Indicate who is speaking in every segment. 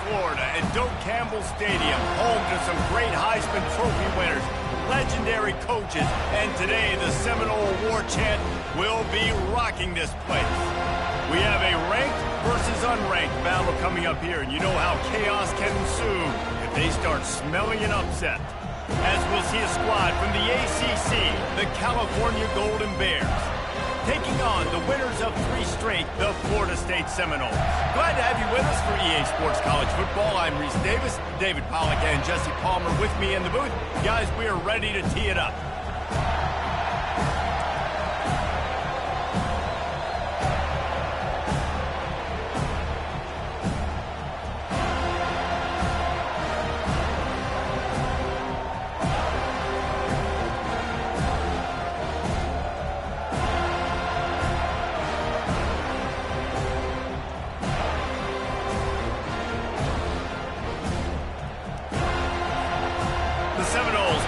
Speaker 1: Florida at Doak Campbell Stadium, home to some great Heisman Trophy winners, legendary coaches, and today the Seminole War Chant will be rocking this place. We have a ranked versus unranked battle coming up here, and you know how chaos can ensue if they start smelling an upset. As we'll see a squad from the ACC, the California Golden Bears, taking on the winners of 3 straight, the Florida State Seminoles. Glad to have you with us for EA Sports College Football. I'm Reese Davis, David Pollack and Jesse Palmer with me in the booth. Guys, we are ready to tee it up.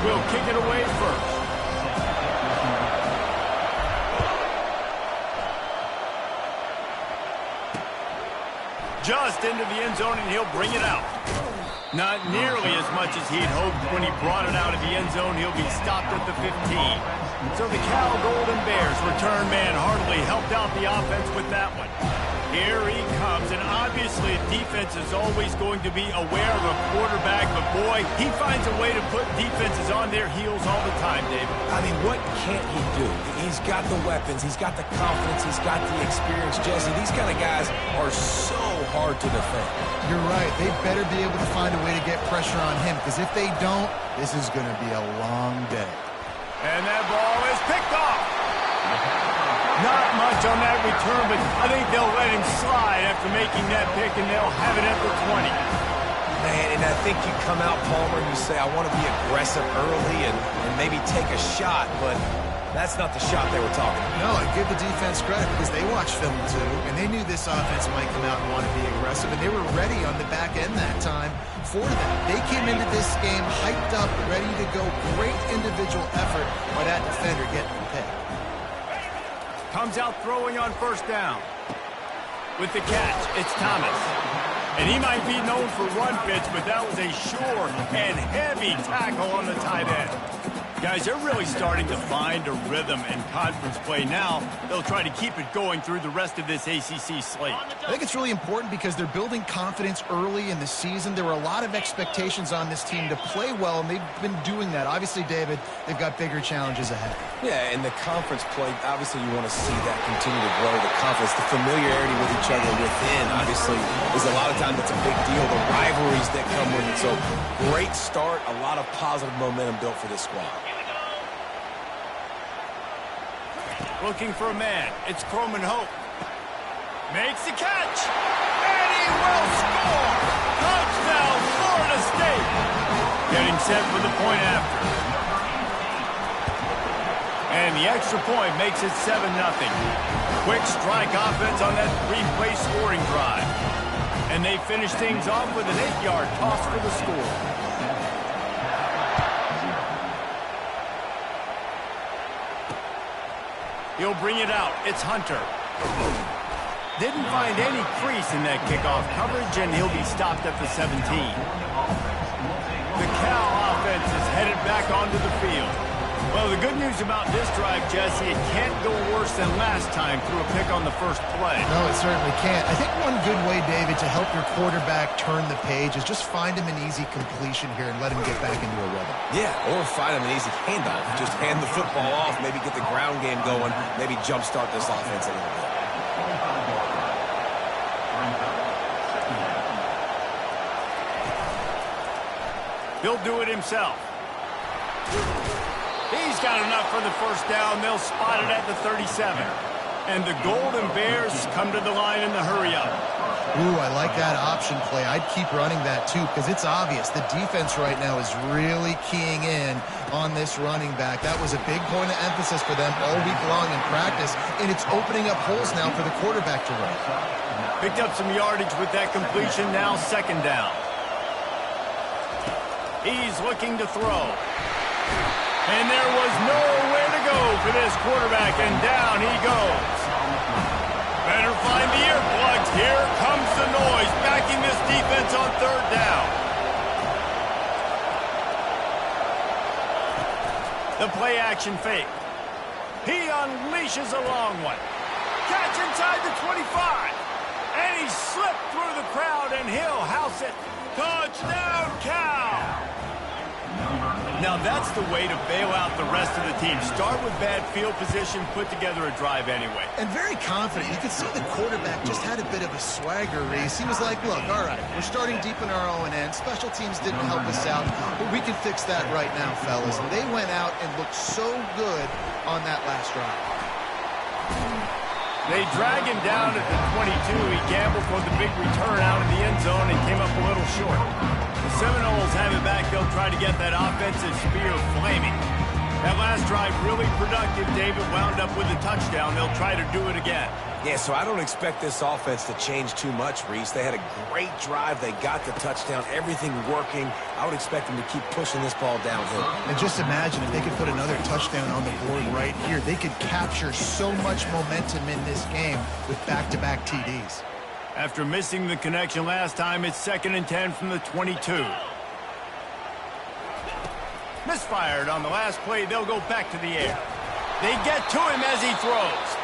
Speaker 1: Will kick it away first. Just into the end zone, and he'll bring it out. Not nearly as much as he'd hoped when he brought it out of the end zone. He'll be stopped at the 15. So the Cal Golden Bears return man hardly helped out the offense with that one. Here he comes, and obviously defense is always going to be aware of a quarterback, but boy, he finds a way to put defenses on their heels all the time, David.
Speaker 2: I mean, what can't he do? He's got the weapons, he's got the confidence, he's got the experience. Jesse, these kind of guys are so hard to defend.
Speaker 3: You're right. They better be able to find a way to get pressure on him, because if they don't, this is going to be a long day.
Speaker 1: And that ball is picked off. Not much on that return, but I think they'll let him slide after making that pick, and they'll have it at the 20.
Speaker 2: Man, and I think you come out, Palmer, and you say, I want to be aggressive early and maybe take a shot, but that's not the shot they were talking about.
Speaker 3: No, I give the defense credit because they watched film too, and they knew this offense might come out and want to be aggressive, and they were ready on the back end that time for that. They came into this game hyped up, ready to go. Great individual effort by that defender getting the pick.
Speaker 1: Comes out throwing on first down. With the catch, it's Thomas. And he might be known for run fits, but that was a sure and heavy tackle on the tight end. Guys, they're really starting to find a rhythm in conference play now. They'll try to keep it going through the rest of this ACC slate.
Speaker 3: I think it's really important because they're building confidence early in the season. There were a lot of expectations on this team to play well, and they've been doing that. Obviously, David, they've got bigger challenges ahead.
Speaker 2: Yeah, and the conference play, obviously you want to see that continue to grow, the confidence, the familiarity with each other within, obviously, is a lot of times that's a big deal, the rivalries that come with it. So, great start, a lot of positive momentum built for this squad.
Speaker 1: Looking for a man. It's Croman Hope. Makes the catch. And he will score. Touchdown, Florida State. Getting set for the point after. And the extra point makes it 7-0. Quick strike offense on that 3-play scoring drive. And they finish things off with an 8-yard toss for the score. He'll bring it out. It's Hunter. Didn't find any crease in that kickoff coverage, and he'll be stopped at the 17. The Cal offense is headed back onto the field. Well, the good news about this drive, Jesse, it can't go worse than last time through a pick on the first play.
Speaker 3: No, it certainly can't. I think one good way, David, to help your quarterback turn the page is just find him an easy completion here and let him get back into a rhythm.
Speaker 2: Yeah, or find him an easy handoff. Just hand the football off, maybe get the ground game going, maybe jumpstart this offense a little bit.
Speaker 1: He'll do it himself. He's got enough for the first down. They'll spot it at the 37. And the Golden Bears come to the line in the hurry-up.
Speaker 3: Ooh, I like that option play. I'd keep running that, too, because it's obvious. The defense right now is really keying in on this running back. That was a big point of emphasis for them all week long in practice, and it's opening up holes now for the quarterback to run.
Speaker 1: Picked up some yardage with that completion. Now second down. He's looking to throw. And there was nowhere to go for this quarterback, and down he goes. Better find the earplugs. Here comes the noise, backing this defense on third down. The play action fake. He unleashes a long one. Catch inside the 25. And he slipped through the crowd, and he'll house it. Touchdown, Cal! Now that's the way to bail out the rest of the team. Start with bad field position, put together a drive anyway.
Speaker 3: And very confident. You could see the quarterback just had a bit of a swagger, Reese. He was like, look, all right, we're starting deep in our own end. Special teams didn't help us out, but we can fix that right now, fellas. And they went out and looked so good on that last drive.
Speaker 1: They drag him down at the 22. He gambled for the big return out in the end zone and came up a little short. The Seminoles have it back. They'll try to get that offensive spear flaming. That last drive really productive. David wound up with a touchdown. They'll try to do it again.
Speaker 2: Yeah, so I don't expect this offense to change too much, Reese. They had a great drive. They got the touchdown. Everything working. I would expect them to keep pushing this ball downhill.
Speaker 3: And just imagine if they could put another touchdown on the board right here. They could capture so much momentum in this game with back-to-back TDs.
Speaker 1: After missing the connection last time, it's 2nd and 10 from the 22. Misfired on the last play. They'll go back to the air. They get to him as he throws.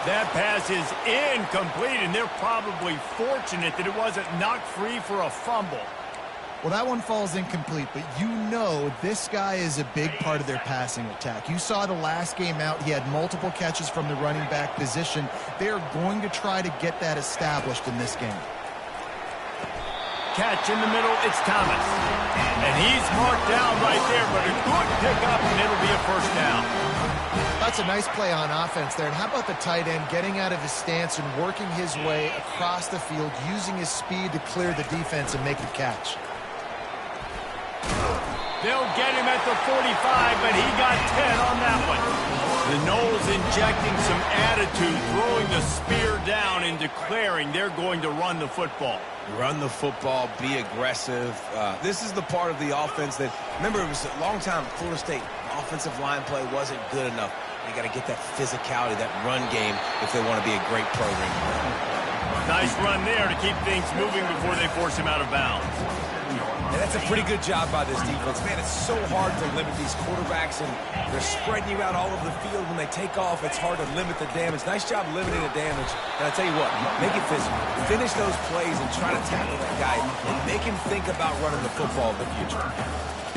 Speaker 1: That pass is incomplete, and they're probably fortunate that it wasn't knocked free for a fumble.
Speaker 3: Well, that one falls incomplete, but you know this guy is a big part of their passing attack. You saw the last game out. He had multiple catches from the running back position. They're going to try to get that established in this game.
Speaker 1: Catch in the middle, it's Thomas. And he's marked down right there, but a good pickup, and it'll be a first down.
Speaker 3: That's a nice play on offense there. And how about the tight end getting out of his stance and working his way across the field, using his speed to clear the defense and make the catch.
Speaker 1: They'll get him at the 45, but he got 10 on that one. The Noles injecting some attitude, throwing the spear down and declaring they're going to run the football.
Speaker 2: Run the football, be aggressive. This is the part of the offense that, remember, it was a long time Florida State offensive line play wasn't good enough. They got to get that physicality, that run game, if they want to be a great program.
Speaker 1: Nice run there to keep things moving before they force him out of bounds.
Speaker 2: And that's a pretty good job by this defense. Man, it's so hard to limit these quarterbacks, and they're spreading you out all over the field. When they take off, it's hard to limit the damage. Nice job limiting the damage. And I tell you what, make it physical. Finish those plays and try to tackle that guy and make him think about running the football in the future.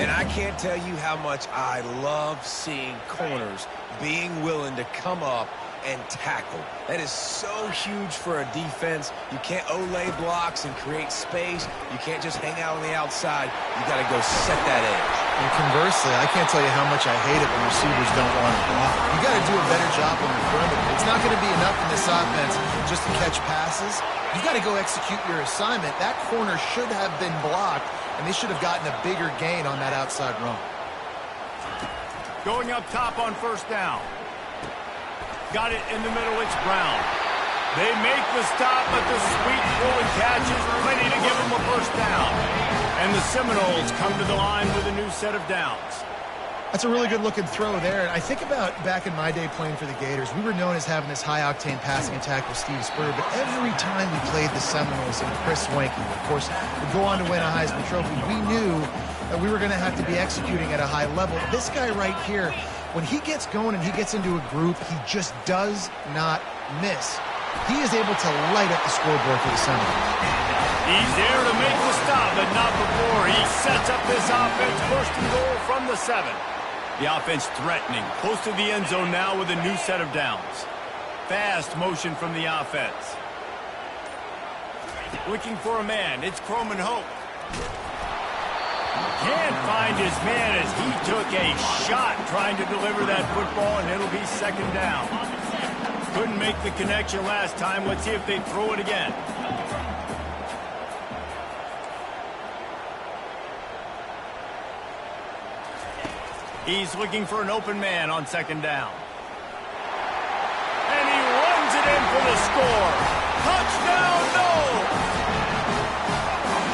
Speaker 2: And I can't tell you how much I love seeing corners being willing to come up and tackle. That is so huge for a defense. You can't olay blocks and create space. You can't just hang out on the outside. You got to go set that edge.
Speaker 3: And conversely, I can't tell you how much I hate it when receivers don't want to block. You got to do a better job on the perimeter. It's not going to be enough in this offense just to catch passes. You got to go execute your assignment. That corner should have been blocked, and they should have gotten a bigger gain on that outside run.
Speaker 1: Going up top on first down. Got it in the middle, it's Brown. They make the stop, but the sweet throw and catch is plenty to give them a first down. And the Seminoles come to the line with a new set of downs.
Speaker 3: That's a really good-looking throw there. I think about back in my day playing for the Gators, we were known as having this high-octane passing attack with Steve Spurrier, but every time we played the Seminoles and Chris Swanky, of course, would go on to win a Heisman Trophy, we knew that we were going to have to be executing at a high level. This guy right here, when he gets going and he gets into a group, he just does not miss. He is able to light up the scoreboard for the Seminoles.
Speaker 1: He's there to make the stop, but not before. He sets up this offense, first and goal from the 7. The offense threatening, close to the end zone now with a new set of downs. Fast motion from the offense. Looking for a man, it's Croman Hope. Can't find his man as he took a shot trying to deliver that football, and it'll be second down. Couldn't make the connection last time. Let's see if they throw it again. He's looking for an open man on second down. And he runs it in for the score. Touchdown, Noles!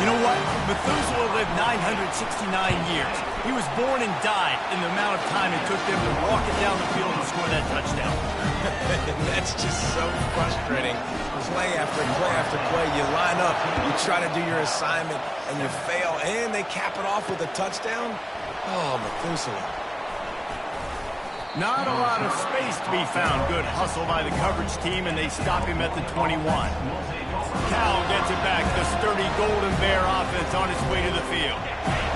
Speaker 2: You know
Speaker 1: what? Methuselah lived 969 years. He was born and died in the amount of time it took them to walk it down the field and score that touchdown.
Speaker 2: That's just so frustrating. Play after play after play, you line up, you try to do your assignment, and you fail, and they cap it off with a touchdown? Oh, Methuselah.
Speaker 1: Not a lot of space to be found. Good hustle by the coverage team, and they stop him at the 21. Cal gets it back. The sturdy Golden Bear offense on its way to the field.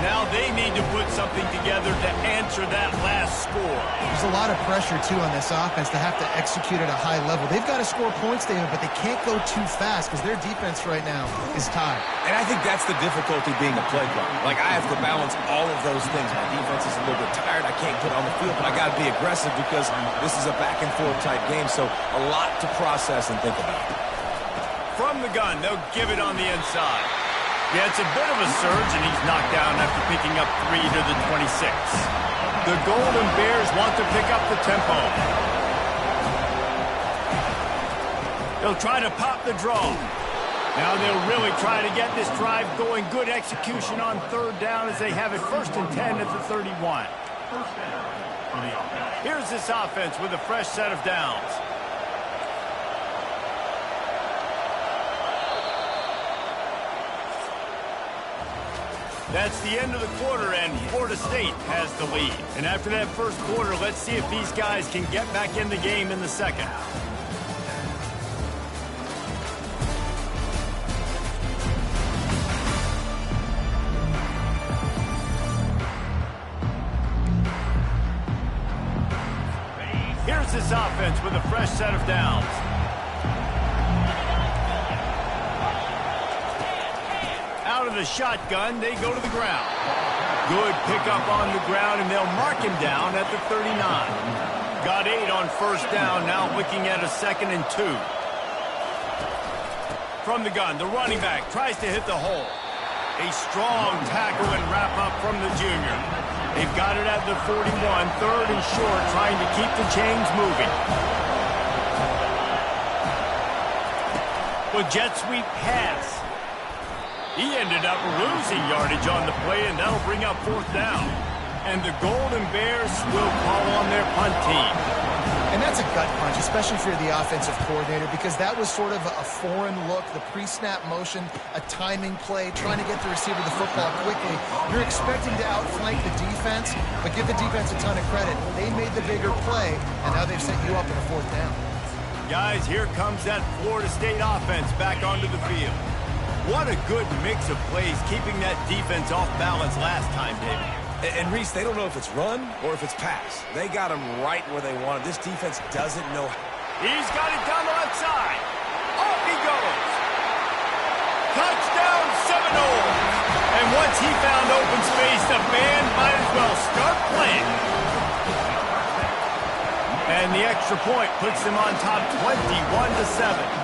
Speaker 1: Now they need to put something together to answer that last score.
Speaker 3: There's a lot of pressure, too, on this offense to have to execute at a high level. They've got to score points, David, but they can't go too fast because their defense right now is tired.
Speaker 2: And I think that's the difficulty being a play caller. Like, I have to balance all of those things. My defense is a little bit tired. I can't get on the field, but I got to be aggressive because this is a back-and-forth type game, so a lot to process and think about.
Speaker 1: From the gun, they'll give it on the inside. Yeah, it's a bit of a surge, and he's knocked down after picking up 3 to the 26. The Golden Bears want to pick up the tempo. They'll try to pop the draw. Now they'll really try to get this drive going. Good execution on third down as they have it 1st and 10 at the 31. Here's this offense with a fresh set of downs. That's the end of the quarter, and Florida State has the lead. And after that first quarter, let's see if these guys can get back in the game in the second. Here's this offense with a fresh set of downs. Out of the shotgun, they go to the ground. Good pickup on the ground, and they'll mark him down at the 39. Got 8 on 1st down, now looking at a 2nd and 2. From the gun, the running back tries to hit the hole. A strong tackle and wrap up from the junior. They've got it at the 41, 3rd and short, trying to keep the chains moving. Well, jet sweep pass. He ended up losing yardage on the play, and that'll bring up 4th down. And the Golden Bears will call on their punt team.
Speaker 3: And that's a gut punch, especially if you're the offensive coordinator, because that was sort of a foreign look, the pre-snap motion, a timing play, trying to get the receiver the football quickly. You're expecting to outflank the defense, but give the defense a ton of credit. They made the bigger play, and now they've set you up in a 4th down.
Speaker 1: Guys, here comes that Florida State offense back onto the field. What a good mix of plays, keeping that defense off balance last time, David.
Speaker 2: And Reese, they don't know if it's run or if it's pass. They got him right where they want him. This defense doesn't know.
Speaker 1: He's got it down the left side. Off he goes. Touchdown Seminoles. And once he found open space, the band might as well start playing. And the extra point puts them on top 21-7.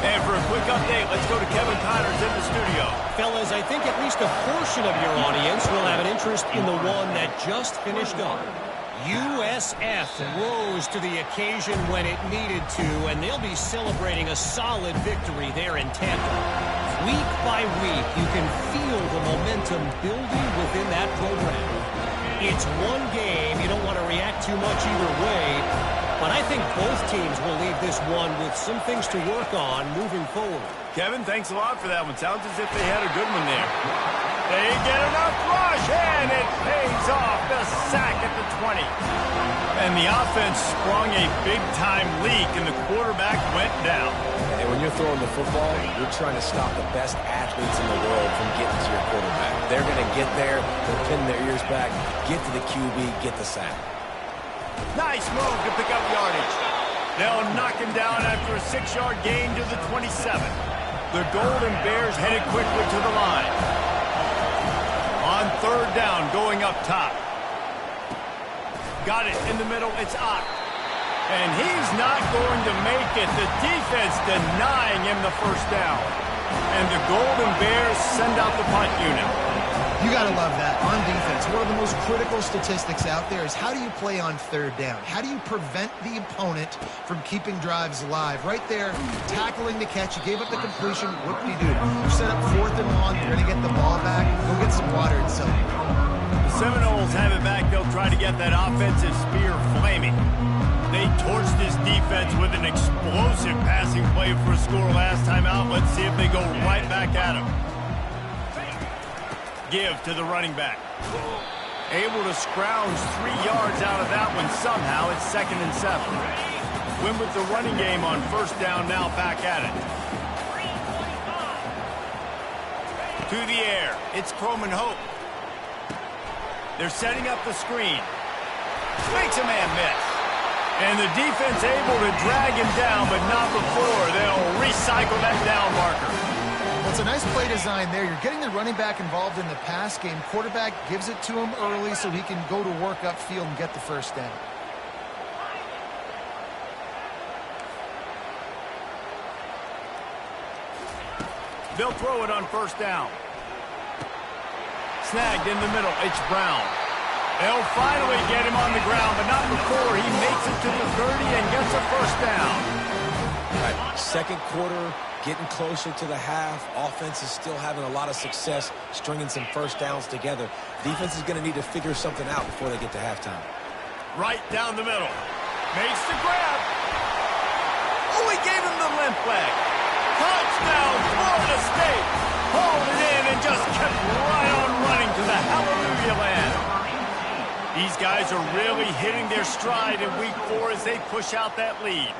Speaker 1: And for a quick update, let's go to Kevin Connors in the studio.
Speaker 4: Fellas, I think at least a portion of your audience will have an interest in the one that just finished up. USF rose to the occasion when it needed to, and they'll be celebrating a solid victory there in Tampa. Week by week, you can feel the momentum building within that program. It's one game. You don't want to react too much either way. But I think both teams will leave this one with some things to work on moving forward.
Speaker 1: Kevin, thanks a lot for that one. Sounds as if they had a good one there. They get enough rush, and it pays off. The sack at the 20. And the offense sprung a big-time leak, and the quarterback went down.
Speaker 2: And when you're throwing the football, you're trying to stop the best athletes in the world from getting to your quarterback. They're going to get there, they'll pin their ears back, get to the QB, get the sack.
Speaker 1: Nice move to pick up yardage. They'll knock him down after a 6-yard gain to the 27. The Golden Bears headed quickly to the line. On 3rd down, going up top. Got it in the middle. It's Ott. And he's not going to make it. The defense denying him the 1st down. And the Golden Bears send out the punt unit.
Speaker 3: You got to love that. On defense, one of the most critical statistics out there is how do you play on third down? How do you prevent the opponent from keeping drives alive? Right there, tackling the catch. You gave up the completion. What do? You set up 4th and long. You're going to get the ball back. Go get some water and celebrate.
Speaker 1: The Seminoles have it back. They'll try to get that offensive spear flaming. They torched this defense with an explosive passing play for a score last time out. Let's see if they go right back at him. Give to the running back. Able to scrounge 3 yards out of that one somehow. It's 2nd and 7. Win with the running game on 1st down, now back at it. To the air. It's Croman Hope. They're setting up the screen. Makes a man miss. And the defense able to drag him down, but not before. They'll recycle that down marker.
Speaker 3: Well, it's a nice play design there. You're getting the running back involved in the pass game. Quarterback gives it to him early so he can go to work upfield and get the 1st down.
Speaker 1: They'll throw it on 1st down. Snagged in the middle. It's Brown. They'll finally get him on the ground, but not before he makes it to the 30 and gets a 1st down.
Speaker 2: Right. 2nd quarter, getting closer to the half. Offense is still having a lot of success stringing some 1st downs together. Defense is going to need to figure something out before they get to halftime.
Speaker 1: Right down the middle. Makes the grab. Oh, he gave him the limp leg. Touchdown, Florida State. Hauled it in and just kept right on running to the hallelujah land. These guys are really hitting their stride in week 4 as they push out that lead.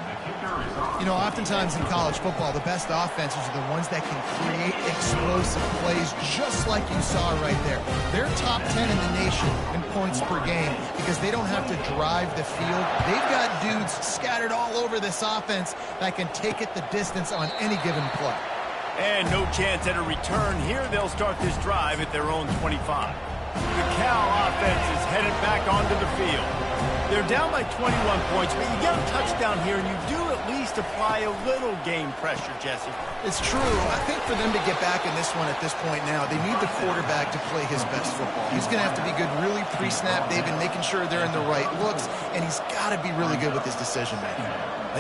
Speaker 3: You know, oftentimes in college football, the best offenses are the ones that can create explosive plays just like you saw right there. They're top 10 in the nation in points per game because they don't have to drive the field. They've got dudes scattered all over this offense that can take it the distance on any given play.
Speaker 1: And no chance at a return here. They'll start this drive at their own 25. The Cal offense is headed back onto the field. They're down by 21 points, but you get a touchdown here, and you do at least apply a little game pressure, Jesse.
Speaker 3: It's true. I think for them to get back in this one at this point now, they need the quarterback to play his best football. He's going to have to be good really pre-snap, David, making sure they're in the right looks, and he's got to be really good with his decision-making.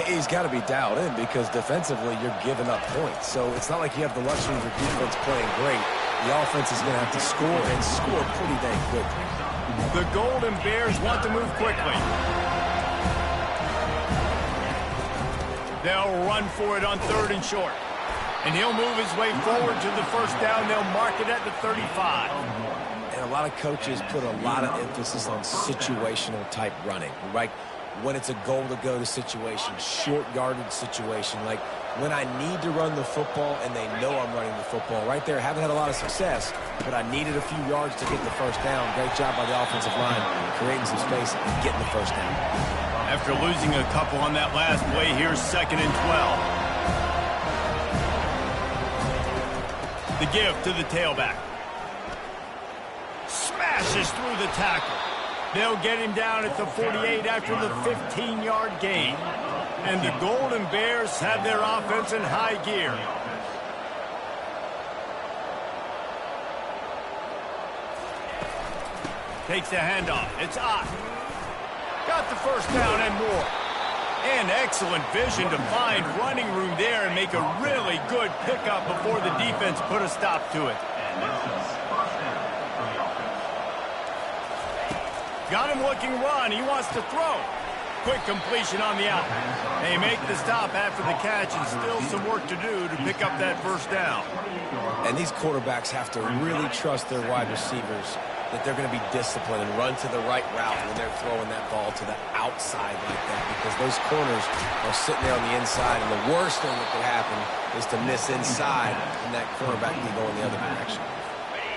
Speaker 2: He's got to be dialed in because defensively you're giving up points. So it's not like you have the luxury of your defense playing great. The offense is going to have to score and score pretty dang quickly.
Speaker 1: The Golden Bears want to move quickly. They'll run for it on 3rd and short. And he'll move his way forward to the 1st down. They'll mark it at the 35.
Speaker 2: And a lot of coaches put a lot of emphasis on situational type running, right? When it's a goal-to-go situation, short yardage situation, like when I need to run the football and they know I'm running the football. Right there, haven't had a lot of success, but I needed a few yards to get the 1st down. Great job by the offensive line, creating some space and getting the 1st down.
Speaker 1: After losing a couple on that last play, here's 2nd and 12. The give to the tailback. Smashes through the tackle. They'll get him down at the 48 after the 15-yard gain. And the Golden Bears have their offense in high gear. Takes the handoff. It's Ott. Got the 1st down and more. And excellent vision to find running room there and make a really good pickup before the defense put a stop to it. Got him looking run. He wants to throw. Quick completion on the out. They make the stop after the catch and still some work to do to pick up that 1st down.
Speaker 2: And these quarterbacks have to really trust their wide receivers that they're going to be disciplined and run to the right route when they're throwing that ball to the outside like that, because those corners are sitting there on the inside, and the worst thing that could happen is to miss inside and that quarterback can go in the other direction.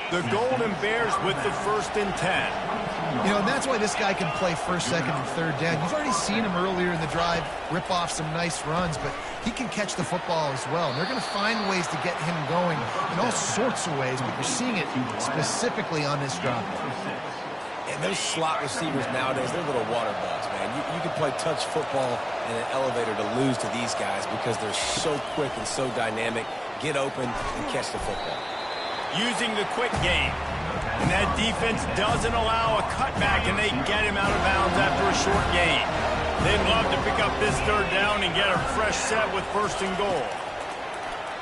Speaker 1: The Golden Bears with the 1st and 10.
Speaker 3: You know, and that's why this guy can play 1st, 2nd, and 3rd down. You've already seen him earlier in the drive rip off some nice runs, but he can catch the football as well. And they're going to find ways to get him going in all sorts of ways, but you're seeing it specifically on this drive.
Speaker 2: And those slot receivers nowadays, they're little water bugs, man. You can play touch football in an elevator to lose to these guys because they're so quick and so dynamic. Get open and catch the football.
Speaker 1: Using the quick game. And that defense doesn't allow a cutback, and they get him out of bounds after a short gain. They'd love to pick up this third down and get a fresh set with 1st and goal.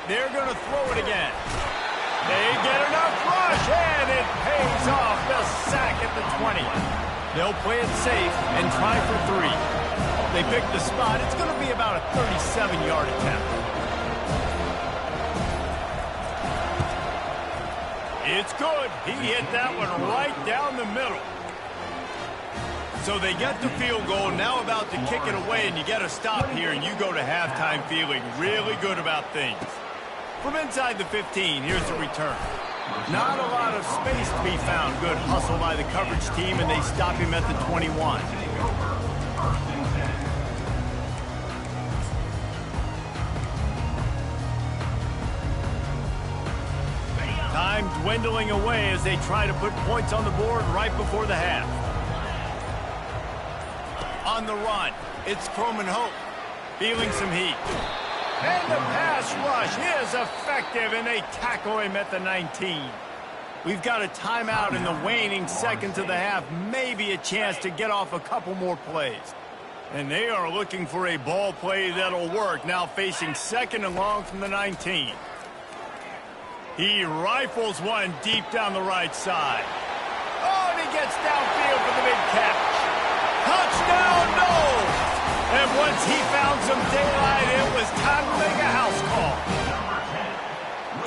Speaker 1: They're going to throw it again. They get enough rush, and it pays off. The sack at the 20. They'll play it safe and try for 3. They pick the spot. It's going to be about a 37-yard attempt. It's good. He hit that one right down the middle. So they get the field goal, now about to kick it away, and you get a stop here, and you go to halftime feeling really good about things. From inside the 15, here's the return. Not a lot of space to be found. Good hustle by the coverage team, and they stop him at the 21. Time dwindling away as they try to put points on the board right before the half. On the run, it's Croman Hope, feeling some heat. And the pass rush is effective, and they tackle him at the 19. We've got a timeout in the waning seconds of the half, maybe a chance to get off a couple more plays. And they are looking for a ball play that'll work, now facing 2nd and long from the 19. He rifles one deep down the right side. Oh, and he gets downfield for the big catch. Touchdown, no! And once he found some daylight, it was time to make a house call.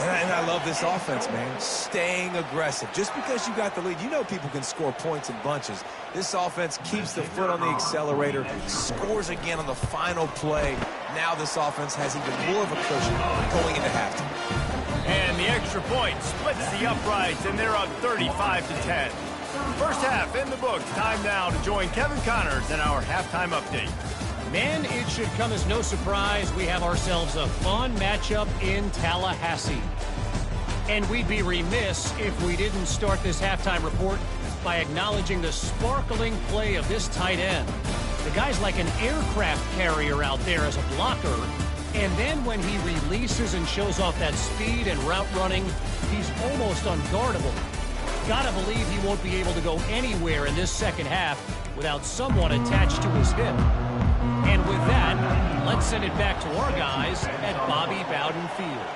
Speaker 2: And I love this offense, man. Staying aggressive. Just because you got the lead, you know people can score points in bunches. This offense keeps the foot on the accelerator, scores again on the final play. Now this offense has even more of a cushion going into halftime.
Speaker 1: And the extra point splits the uprights, and they're up 35-10. First half in the books. Time now to join Kevin Connors in our halftime update.
Speaker 4: Men, it should come as no surprise we have ourselves a fun matchup in Tallahassee. And we'd be remiss if we didn't start this halftime report by acknowledging the sparkling play of this tight end. The guy's like an aircraft carrier out there as a blocker. And then when he releases and shows off that speed and route running, he's almost unguardable. Gotta believe he won't be able to go anywhere in this second half without someone attached to his hip. And with that, let's send it back to our guys at Bobby Bowden Field.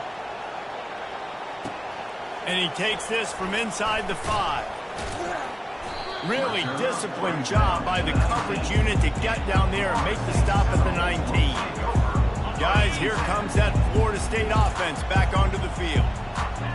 Speaker 1: And he takes this from inside the 5. Really disciplined job by the coverage unit to get down there and make the stop at the 19. Guys, here comes that Florida State offense back onto the field.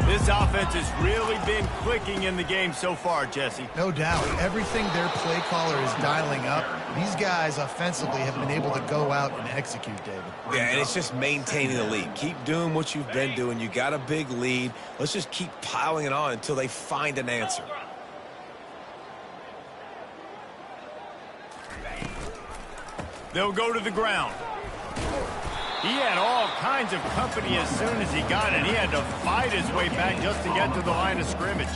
Speaker 1: This offense has really been clicking in the game so far, Jesse.
Speaker 3: No doubt. Everything their play caller is dialing up, these guys offensively have been able to go out and execute, David.
Speaker 2: Yeah, and it's just maintaining the lead. Keep doing what you've been doing. You got a big lead. Let's just keep piling it on until they find an answer.
Speaker 1: They'll go to the ground. He had all kinds of company as soon as he got it. He had to fight his way back just to get to the line of scrimmage.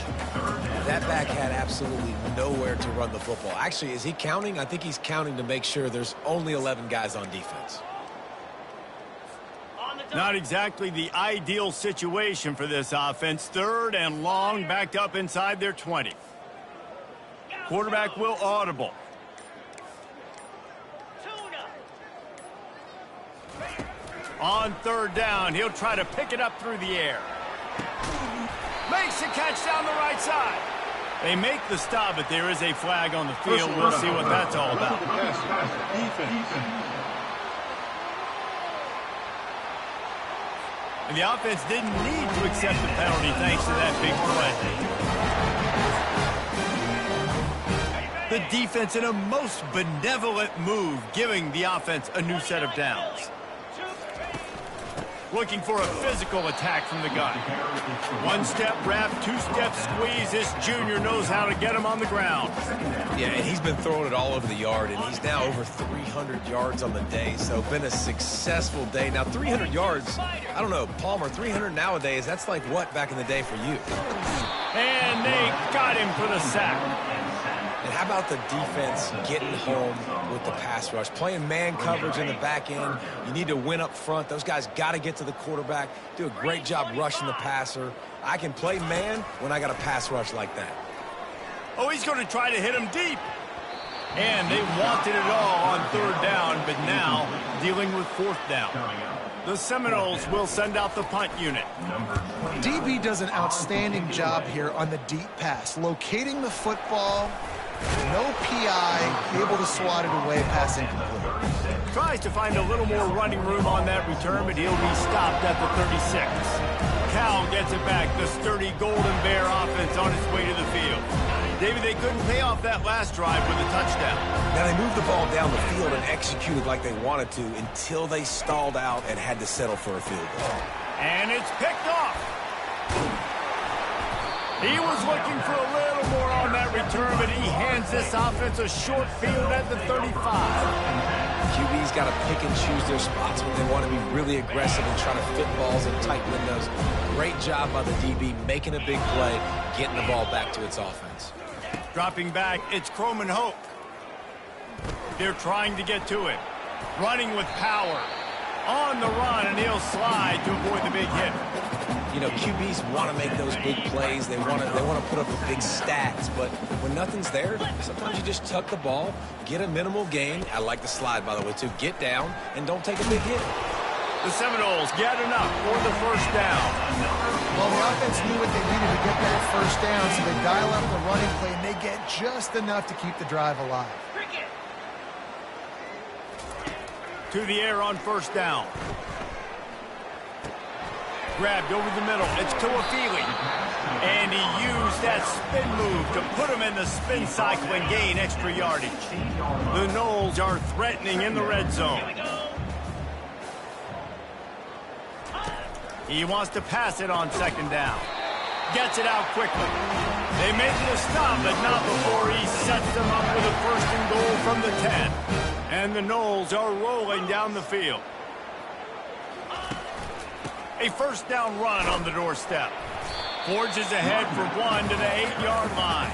Speaker 2: That back had absolutely nowhere to run the football. Actually, is he counting? I think he's counting to make sure there's only 11 guys on defense.
Speaker 1: Not exactly the ideal situation for this offense. 3rd and long, backed up inside their 20. Quarterback will audible. On 3rd down, he'll try to pick it up through the air. Makes the catch down the right side. They make the stop, but there is a flag on the field. We'll see what that's all about. And the offense didn't need to accept the penalty thanks to that big play. The defense in a most benevolent move, giving the offense a new set of downs. Looking for a physical attack from the gun. 1-step wrap, 2-step squeeze. This junior knows how to get him on the ground.
Speaker 2: Yeah, and he's been throwing it all over the yard, and he's now over 300 yards on the day, so been a successful day. Now, 300 yards, I don't know, Palmer, 300 nowadays, that's like what back in the day for you?
Speaker 1: And they got him for the sack.
Speaker 2: And how about the defense getting home with the pass rush? Playing man coverage in the back end. You need to win up front. Those guys got to get to the quarterback. Do a great job rushing the passer. I can play man when I got a pass rush like that.
Speaker 1: Oh, he's going to try to hit him deep. And they wanted it all on third down, but now dealing with fourth down. The Seminoles will send out the punt unit.
Speaker 3: DB does an outstanding job here on the deep pass, locating the football, no PI, able to swat it away, pass incomplete.
Speaker 1: Tries to find a little more running room on that return, but he'll be stopped at the 36. Cal gets it back. The sturdy Golden Bear offense on its way to the field. David, they couldn't pay off that last drive with a touchdown.
Speaker 2: Now, they moved the ball down the field and executed like they wanted to until they stalled out and had to settle for a field goal.
Speaker 1: And it's picked off. He was looking for a little more on that return, but he hands this offense a short field at the 35.
Speaker 2: QB's got to pick and choose their spots when they want to be really aggressive and try to fit balls in tight windows. Great job by the DB making a big play, getting the ball back to its offense.
Speaker 1: Dropping back, it's Croman Hope. They're trying to get to it. Running with power. On the run, and he'll slide to avoid the big hit.
Speaker 2: You know, QBs want to make those big plays. They want to put up the big stats, but when nothing's there, sometimes you just tuck the ball, get a minimal gain. I like the slide, by the way, too. Get down and don't take a big hit.
Speaker 1: The Seminoles get enough for the first down.
Speaker 3: Well, the offense knew what they needed to get that first down, so they dial up the running play, and they get just enough to keep the drive alive.
Speaker 1: To the air on first down. Grabbed over the middle. It's Tuafili. And he used that spin move to put him in the spin cycle and gain extra yardage. The Noles are threatening in the red zone. He wants to pass it on second down. Gets it out quickly. They make it a stop, but not before he sets them up with a first and goal from the 10. And the Noles are rolling down the field. A first down run on the doorstep. Forges ahead for one to the 8-yard line.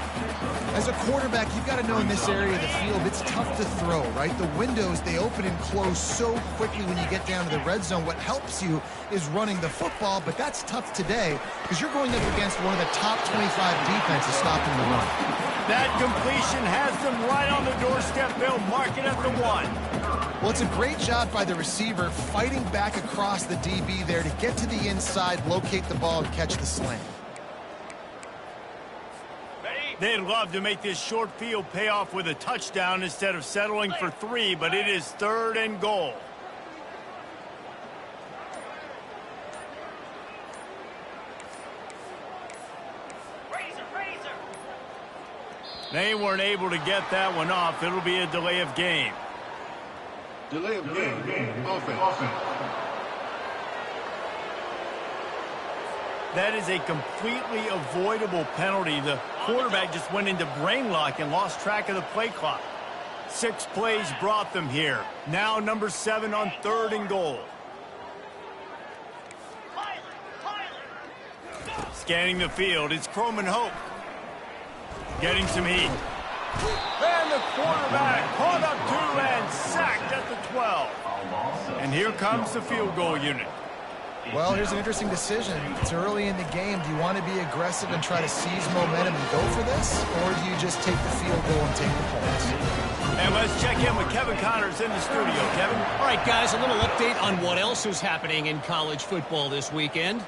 Speaker 3: As a quarterback, you've got to know in this area of the field, it's tough to throw, right? The windows, they open and close so quickly when you get down to the red zone. What helps you is running the football, but that's tough today because you're going up against one of the top 25 defenses stopping the run.
Speaker 1: That completion has them right on the doorstep. They'll mark it at the 1.
Speaker 3: Well, it's a great job by the receiver fighting back across the DB there to get to the inside, locate the ball, and catch the slant.
Speaker 1: They'd love to make this short field pay off with a touchdown instead of settling for 3, but it is third and goal. They weren't able to get that one off. It'll be a delay of game.
Speaker 5: Delay of game. Offense.
Speaker 1: That is a completely avoidable penalty. The quarterback just went into brain lock and lost track of the play clock. 6 plays brought them here. Now number 7 on third and goal. Scanning the field, it's Croman Hope. Getting some heat. And the quarterback caught up to and sacked at the 12. And here comes the field goal unit.
Speaker 3: Well, here's an interesting decision. It's early in the game. Do you want to be aggressive and try to seize momentum and go for this? Or do you just take the field goal and take the points?
Speaker 1: And let's check in with Kevin Connors in the studio. Kevin?
Speaker 4: All right, guys, a little update on what else is happening in college football this weekend.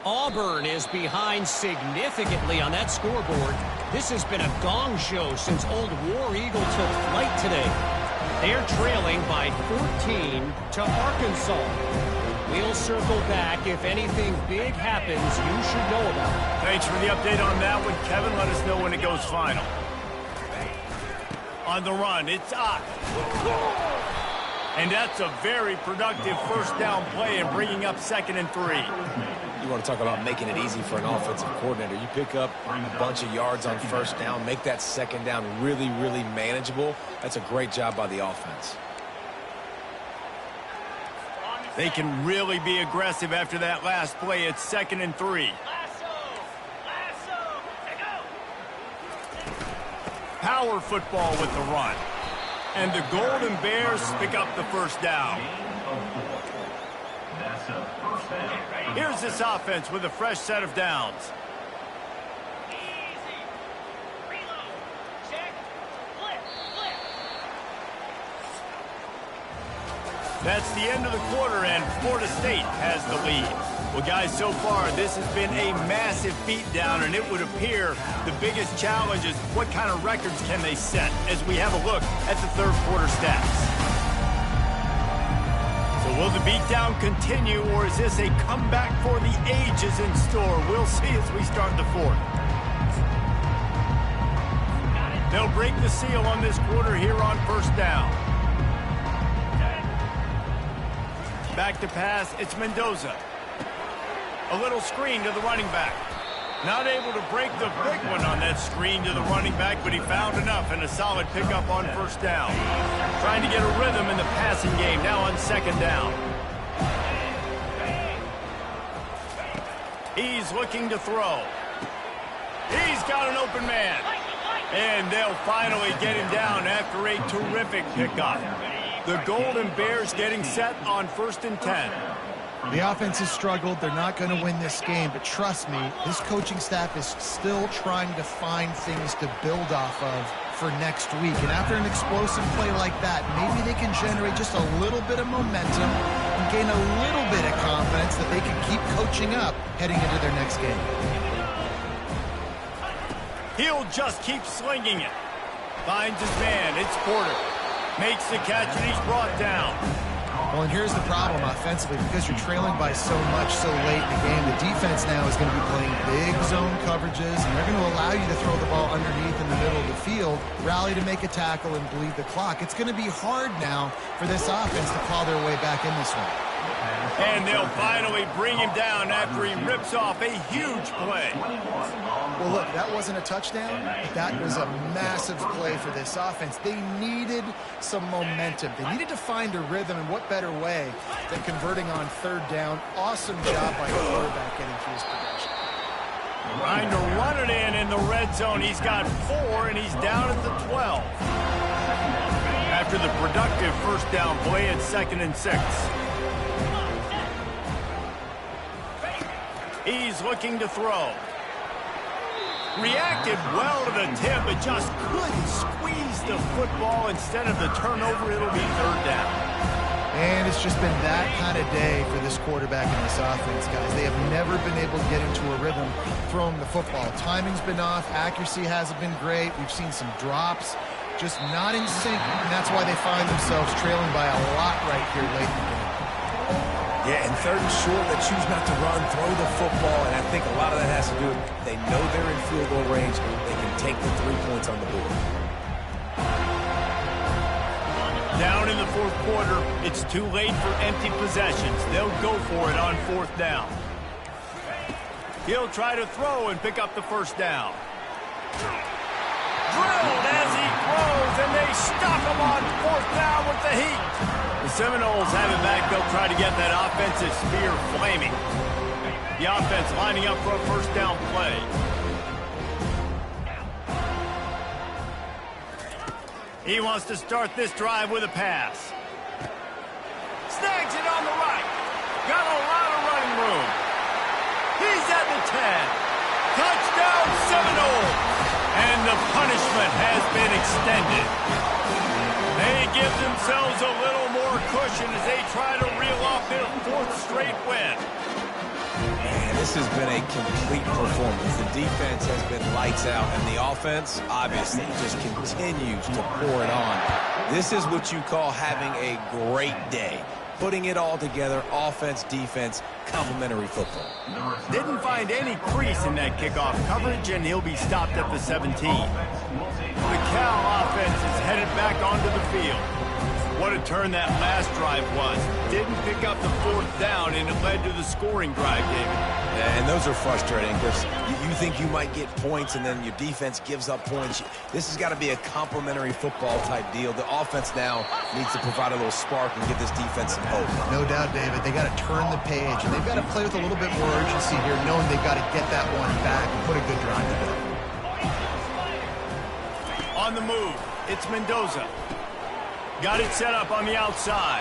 Speaker 4: Auburn is behind significantly on that scoreboard. This has been a gong show since Old War Eagle took flight today. They're trailing by 14 to Arkansas. We'll circle back. If anything big happens, you should know about it.
Speaker 1: Thanks for the update on that one, Kevin. Let us know when it goes final. On the run, it's Ott. And that's a very productive first down play and bringing up 2nd and 3.
Speaker 2: You want to talk about making it easy for an offensive coordinator. You pick up a bunch of yards on first down, make that second down really, really manageable. That's a great job by the offense.
Speaker 1: They can really be aggressive after that last play. It's 2nd and 3. Power football with the run. And the Golden Bears pick up the first down. Here's this offense with a fresh set of downs. That's the end of the quarter, and Florida State has the lead. Well, guys, so far, this has been a massive beatdown, and it would appear the biggest challenge is what kind of records can they set as we have a look at the third quarter stats. So will the beatdown continue, or is this a comeback for the ages in store? We'll see as we start the fourth. They'll break the seal on this quarter here on first down. Back to pass, it's Mendoza. A little screen to the running back. Not able to break the big one on that screen to the running back, but he found enough and a solid pickup on first down. Trying to get a rhythm in the passing game now on second down. He's looking to throw. He's got an open man. And they'll finally get him down after a terrific pickup. The Golden Bears getting set on 1st and 10.
Speaker 3: The offense has struggled. They're not going to win this game, but trust me, this coaching staff is still trying to find things to build off of for next week. And after an explosive play like that, maybe they can generate just a little bit of momentum and gain a little bit of confidence that they can keep coaching up heading into their next game.
Speaker 1: He'll just keep slinging it. Finds his man. It's Porter. Makes the catch, and he's brought down.
Speaker 3: Well, and here's the problem offensively. Because you're trailing by so much so late in the game, the defense now is going to be playing big zone coverages, and they're going to allow you to throw the ball underneath in the middle of the field, rally to make a tackle, and bleed the clock. It's going to be hard now for this offense to claw their way back in this one.
Speaker 1: And they'll finally bring him down after he rips off a huge play.
Speaker 3: Well, look, that wasn't a touchdown. That was a massive play for this offense. They needed some momentum. They needed to find a rhythm, and what better way than converting on third down. Awesome job by the quarterback getting to his progression.
Speaker 1: Trying to run it in the red zone. He's got 4, and he's down at the 12. After the productive first down play at 2nd and 6. He's looking to throw. Reacted well to the tip, but just couldn't squeeze the football. Instead of the turnover, it'll be third down.
Speaker 3: And it's just been that kind of day for this quarterback and this offense, guys. They have never been able to get into a rhythm throwing the football. Timing's been off. Accuracy hasn't been great. We've seen some drops. Just not in sync, and that's why they find themselves trailing by a lot right here late in the game.
Speaker 2: Yeah, and 3rd and short, they choose not to run, throw the football, and I think a lot of that has to do with they know they're in field goal range. They can take the 3 points on the board.
Speaker 1: Down in the fourth quarter, it's too late for empty possessions. They'll go for it on 4th down. He'll try to throw and pick up the first down. Drilled as he throws, and they stop him on 4th down with the heat. The Seminoles have it back. They'll try to get that offensive spear flaming. The offense lining up for a first down play. He wants to start this drive with a pass. Snags it on the right. Got a lot of running room. He's at the 10. Touchdown Seminoles. And the punishment has been extended. They give themselves a little more cushion as they try to reel off their 4th straight win.
Speaker 2: Man, this has been a complete performance. The defense has been lights out, and the offense, obviously, just continues to pour it on. This is what you call having a great day. Putting it all together, offense, defense, complementary football.
Speaker 1: Didn't find any crease in that kickoff coverage, and he'll be stopped at the 17. The Cal offense is headed back onto the field. What a turn that last drive was. Didn't pick up the 4th down, and it led to the scoring drive, David.
Speaker 2: Yeah, and those are frustrating because you think you might get points, and then your defense gives up points. This has got to be a complementary football type deal. The offense now needs to provide a little spark and give this defense some hope.
Speaker 3: No doubt, David. They got to turn the page, and they've got to play with a little bit more urgency here, knowing they've got to get that one back and put a good drive together.
Speaker 1: On the move, it's Mendoza. Got it set up on the outside.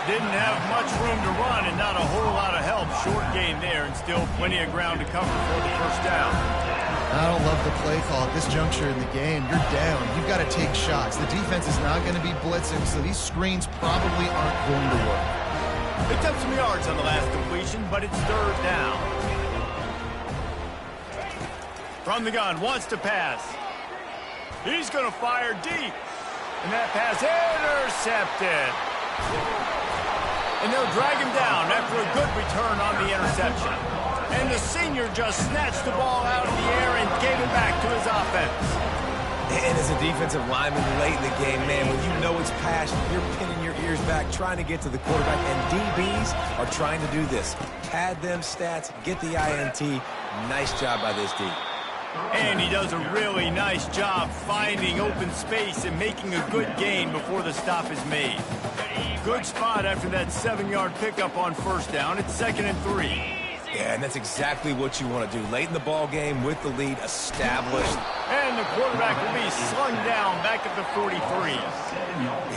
Speaker 1: Didn't have much room to run and not a whole lot of help. Short gain there and still plenty of ground to cover for the first down.
Speaker 3: I don't love the play call at this juncture in the game. You're down. You've got to take shots. The defense is not going to be blitzing, so these screens probably aren't going to work.
Speaker 1: Picked up some yards on the last completion, but it's third down. From the gun, wants to pass. He's going to fire deep. And that pass intercepted. And they'll drag him down after a good return on the interception. And the senior just snatched the ball out of the air and gave it back to his offense.
Speaker 2: And as a defensive lineman late in the game, man, when you know it's passion, you're pinning your ears back, trying to get to the quarterback. And DBs are trying to do this. Pad them stats, get the INT. Nice job by this D.
Speaker 1: And he does a really nice job finding open space and making a good gain before the stop is made. Good spot after that 7-yard pickup on first down. It's 2nd and 3.
Speaker 2: Yeah, and that's exactly what you want to do. Late in the ball game with the lead established.
Speaker 1: And the quarterback will be slung down back at the 43.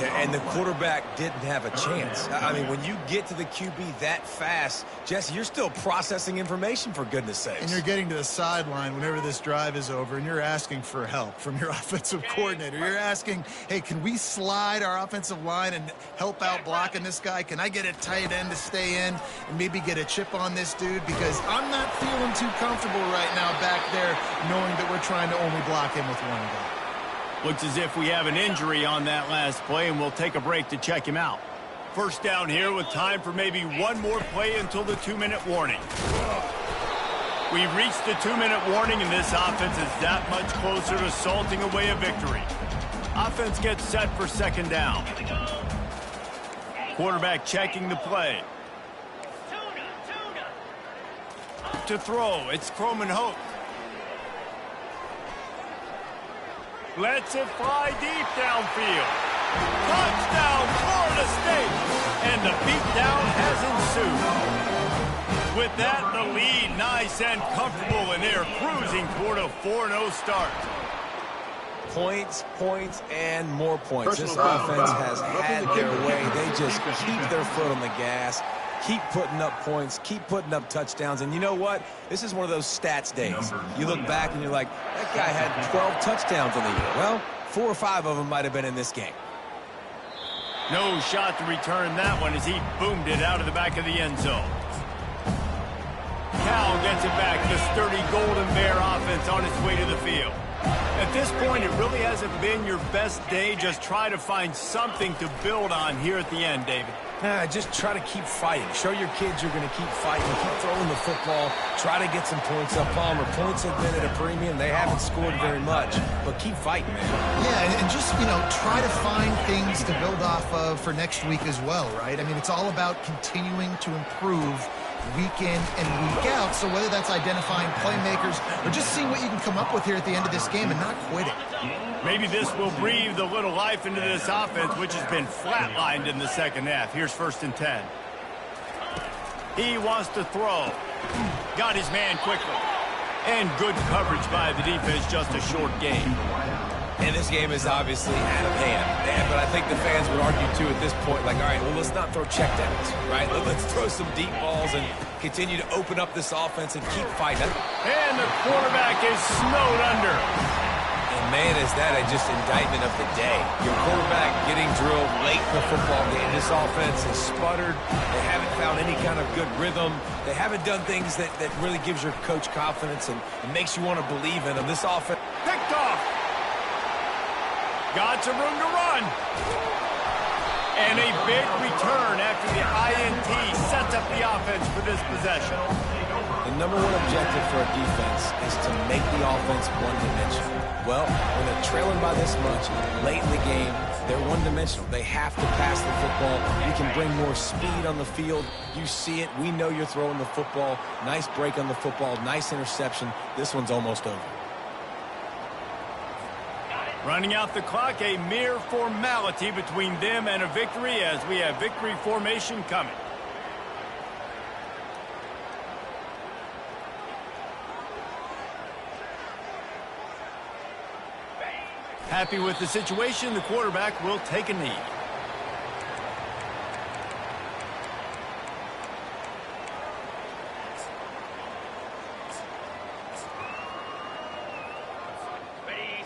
Speaker 2: Yeah, and the quarterback didn't have a chance. I mean, when you get to the QB that fast, Jesse, you're still processing information, for goodness sakes.
Speaker 3: And you're getting to the sideline whenever this drive is over, and you're asking for help from your offensive coordinator. You're asking, hey, can we slide our offensive line and help out blocking this guy? Can I get a tight end to stay in and maybe get a chip on this dude? Because I'm not feeling too comfortable right now back there knowing that we're trying to only block him with one guy.
Speaker 1: Looks as if we have an injury on that last play, and we'll take a break to check him out. First down here with time for maybe one more play until the 2-minute warning. We've reached the 2-minute warning, and this offense is that much closer to salting away a victory. Offense gets set for 2nd down. Quarterback checking the play. To throw, it's Croman Hope. Lets it fly deep downfield. Touchdown, Florida State! And the beatdown has ensued. With that, the lead nice and comfortable, and they're cruising toward a 4-0 start.
Speaker 2: Points, points, and more points. This offense has had their way. They just keep their foot on the gas, keep putting up points, keep putting up touchdowns. And you know what? This is one of those stats days. You look back and you're like, that guy had 12 touchdowns in the year. Well, 4 or 5 of them might have been in this game.
Speaker 1: No shot to return that one as he boomed it out of the back of the end zone. Cal gets it back. The sturdy Golden Bear offense on its way to the field. At this point, it really hasn't been your best day. Just try to find something to build on here at the end, David.
Speaker 2: Just try to keep fighting. Show your kids you're going to keep fighting. Keep throwing the football. Try to get some points up. Palmer, points have been at a premium. They haven't scored very much, but keep fighting, man.
Speaker 3: Yeah, and just, try to find things to build off of for next week as well, right? I mean, it's all about continuing to improve week in and week out. So whether that's identifying playmakers or just seeing what you can come up with here at the end of this game and not quitting.
Speaker 1: Maybe this will breathe a little life into this offense, which has been flatlined in the second half. Here's 1st and 10. He wants to throw. Got his man quickly. And good coverage by the defense, just a short game.
Speaker 2: And this game is obviously out of hand. But I think the fans would argue, too, at this point, like, all right, well, let's not throw checkdowns, right? Let's throw some deep balls and continue to open up this offense and keep fighting.
Speaker 1: And the quarterback is snowed under.
Speaker 2: And, man, is that just indictment of the day. Your quarterback getting drilled late in the football game. This offense has sputtered. They haven't found any kind of good rhythm. They haven't done things that really gives your coach confidence and makes you want to believe in them. This offense
Speaker 1: picked off. Got some room to run. And a big return after the INT sets up the offense for this possession.
Speaker 2: The number one objective for a defense is to make the offense one-dimensional. Well, when they're trailing by this much, late in the game, they're one-dimensional. They have to pass the football. You can bring more speed on the field. You see it. We know you're throwing the football. Nice break on the football. Nice interception. This one's almost over.
Speaker 1: Running out the clock, a mere formality between them and a victory as we have victory formation coming. Happy with the situation, the quarterback will take a knee.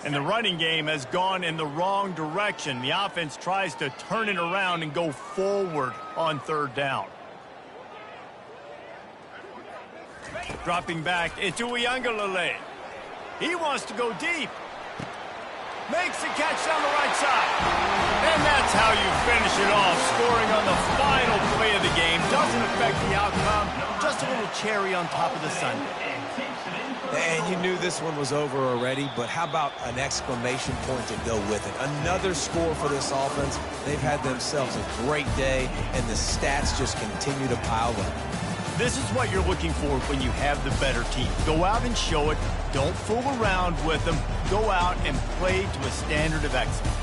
Speaker 1: And the running game has gone in the wrong direction. The offense tries to turn it around and go forward on third down. Dropping back into Uiagalelei. He wants to go deep. Makes the catch down the right side. And that's how you finish it off. Scoring on the final play of the game. Doesn't affect the outcome. Just a little cherry on top of the sundae.
Speaker 2: And you knew this one was over already, but how about an exclamation point to go with it? Another score for this offense. They've had themselves a great day, and the stats just continue to pile up.
Speaker 1: This is what you're looking for when you have the better team. Go out and show it. Don't fool around with them. Go out and play to a standard of excellence.